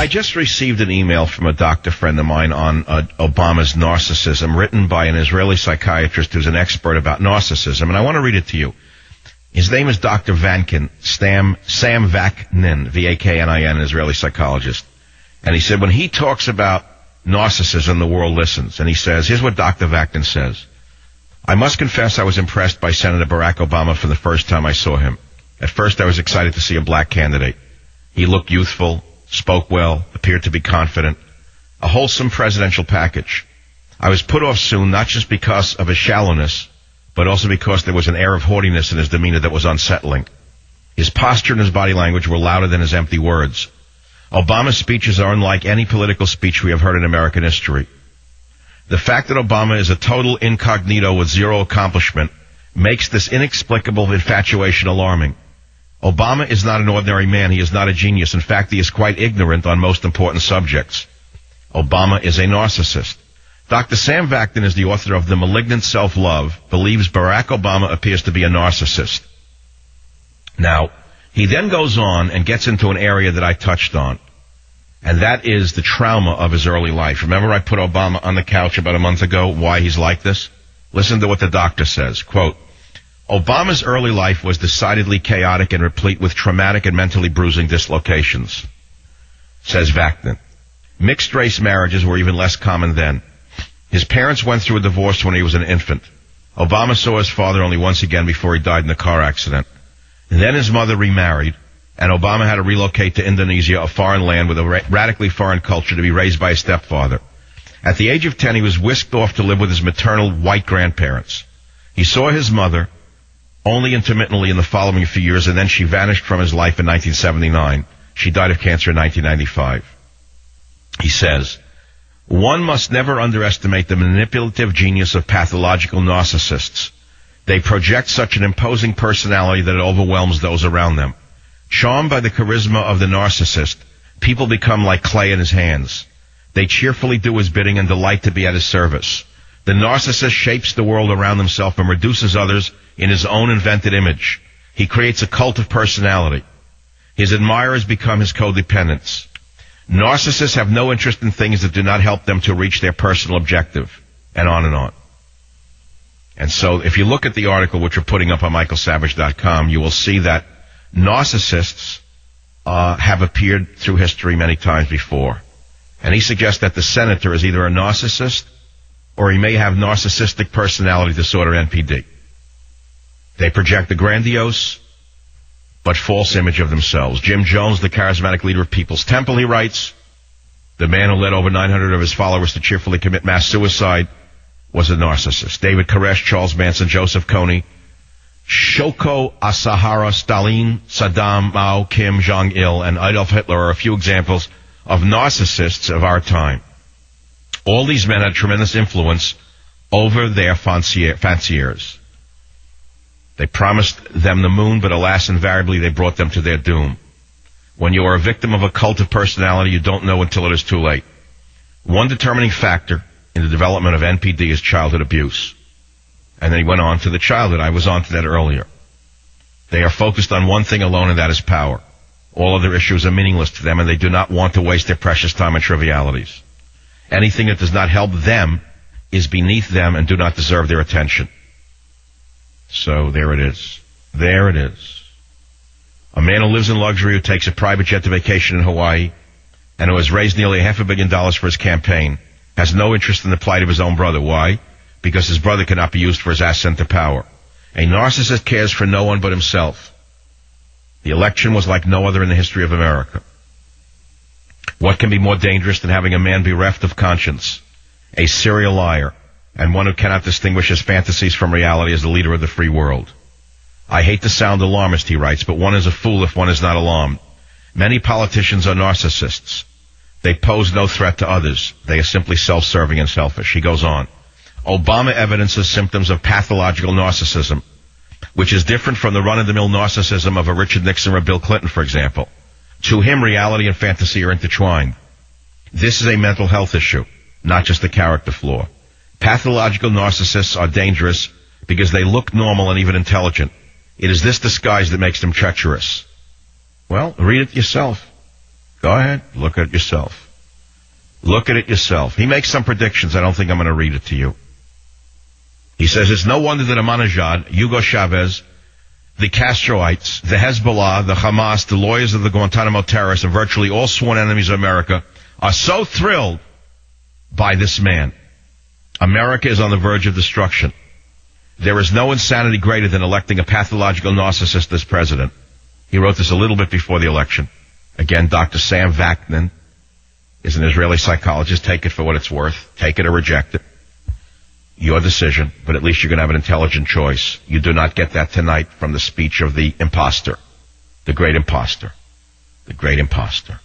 I just received an email from a doctor friend of mine on Obama's narcissism, written by an Israeli psychiatrist who's an expert about narcissism, and I want to read it to you. His name is Dr. Vankin, Sam Vaknin, V-A-K-N-I-N, an Israeli psychologist. And he said when he talks about narcissism, the world listens. And he says, here's what Dr. Vaknin says. I must confess I was impressed by Senator Barack Obama for the first time I saw him. At first I was excited to see a black candidate. He looked youthful, spoke well, appeared to be confident. A wholesome presidential package. I was put off soon, not just because of his shallowness, but also because there was an air of haughtiness in his demeanor that was unsettling. His posture and his body language were louder than his empty words. Obama's speeches are unlike any political speech we have heard in American history. The fact that Obama is a total incognito with zero accomplishment makes this inexplicable infatuation alarming. Obama is not an ordinary man. He is not a genius. In fact, he is quite ignorant on most important subjects. Obama is a narcissist. Dr. Sam Vaknin is the author of The Malignant Self-Love, believes Barack Obama appears to be a narcissist. Now, he then goes on and gets into an area that I touched on, and that is the trauma of his early life. Remember I put Obama on the couch about a month ago, why he's like this? Listen to what the doctor says. Quote, Obama's early life was decidedly chaotic and replete with traumatic and mentally bruising dislocations, says Vaknin. Mixed-race marriages were even less common then. His parents went through a divorce when he was an infant. Obama saw his father only once again before he died in a car accident. And then his mother remarried, and Obama had to relocate to Indonesia, a foreign land with a radically foreign culture, to be raised by his stepfather. At the age of 10, he was whisked off to live with his maternal white grandparents. He saw his mother only intermittently in the following few years, and then she vanished from his life in 1979. She died of cancer in 1995. He says, one must never underestimate the manipulative genius of pathological narcissists. They project such an imposing personality that it overwhelms those around them. Charmed by the charisma of the narcissist, people become like clay in his hands. They cheerfully do his bidding and delight to be at his service. The narcissist shapes the world around himself and reduces others in his own invented image. He creates a cult of personality. His admirers become his codependents. Narcissists have no interest in things that do not help them to reach their personal objective, and on and on. And so if you look at the article which we're putting up on michaelsavage.com, you will see that narcissists have appeared through history many times before. And he suggests that the senator is either a narcissist or he may have narcissistic personality disorder, NPD. They project a grandiose but false image of themselves. Jim Jones, the charismatic leader of People's Temple, he writes, the man who led over 900 of his followers to cheerfully commit mass suicide, was a narcissist. David Koresh, Charles Manson, Joseph Kony, Shoko Asahara, Stalin, Saddam, Mao, Kim Jong-il, and Adolf Hitler are a few examples of narcissists of our time. All these men had tremendous influence over their fanciers. They promised them the moon, but alas, invariably they brought them to their doom. When you are a victim of a cult of personality, you don't know until it is too late. One determining factor in the development of NPD is childhood abuse. And then he went on to the childhood. I was on to that earlier. They are focused on one thing alone, and that is power. All other issues are meaningless to them, and they do not want to waste their precious time on trivialities. Anything that does not help them is beneath them and do not deserve their attention. So there it is. There it is. A man who lives in luxury, who takes a private jet to vacation in Hawaii, and who has raised nearly $500 million for his campaign, has no interest in the plight of his own brother. Why? Because his brother cannot be used for his ascent to power. A narcissist cares for no one but himself. The election was like no other in the history of America. What can be more dangerous than having a man bereft of conscience, a serial liar, and one who cannot distinguish his fantasies from reality as the leader of the free world? I hate to sound alarmist, he writes, but one is a fool if one is not alarmed. Many politicians are narcissists. They pose no threat to others. They are simply self-serving and selfish. He goes on. Obama evidences symptoms of pathological narcissism, which is different from the run-of-the-mill narcissism of a Richard Nixon or Bill Clinton, for example. To him, reality and fantasy are intertwined. This is a mental health issue, not just a character flaw. Pathological narcissists are dangerous because they look normal and even intelligent. It is this disguise that makes them treacherous. Well, read it yourself. Go ahead. Look at it yourself. Look at it yourself. He makes some predictions. I don't think I'm going to read it to you. He says it's no wonder that Ahmadinejad, Hugo Chavez, the Castroites, the Hezbollah, the Hamas, the lawyers of the Guantanamo terrorists, and virtually all sworn enemies of America are so thrilled by this man. America is on the verge of destruction. There is no insanity greater than electing a pathological narcissist as president. He wrote this a little bit before the election. Again, Dr. Sam Vaknin is an Israeli psychologist. Take it for what it's worth. Take it or reject it. Your decision, but at least you're going to have an intelligent choice. You do not get that tonight from the speech of the imposter, the great imposter, the great imposter.